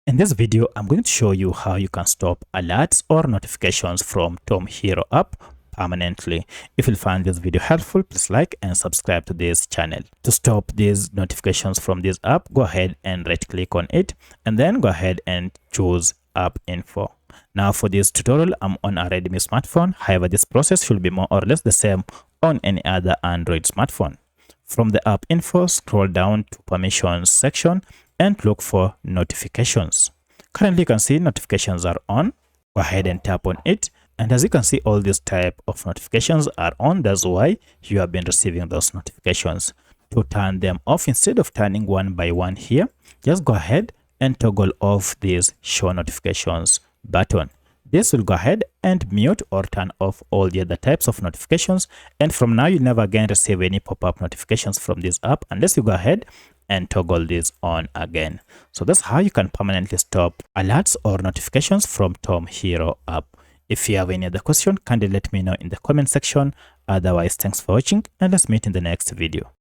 In this video, I'm going to show you how you can stop alerts or notifications from Tom Hero app permanently. If you find this video helpful, please like and subscribe to this channel. To stop these notifications from this app, go ahead and right click on it and then go ahead and choose app info. Now for this tutorial, I'm on a Redmi smartphone. However, this process should be more or less the same on any other Android smartphone. From the app info, scroll down to permissions section and look for notifications. Currently, you can see notifications are on. Go ahead and tap on it. And as you can see, all these type of notifications are on. That's why you have been receiving those notifications. To turn them off, instead of turning one by one here, just go ahead and toggle off this show notifications button. This will go ahead and mute or turn off all the other types of notifications. And from now, you'll never again receive any pop-up notifications from this app unless you go ahead and toggle this on again. So that's how you can permanently stop alerts or notifications from Tom Hero app. If you have any other question, kindly let me know in the comment section. Otherwise, thanks for watching and let's meet in the next video.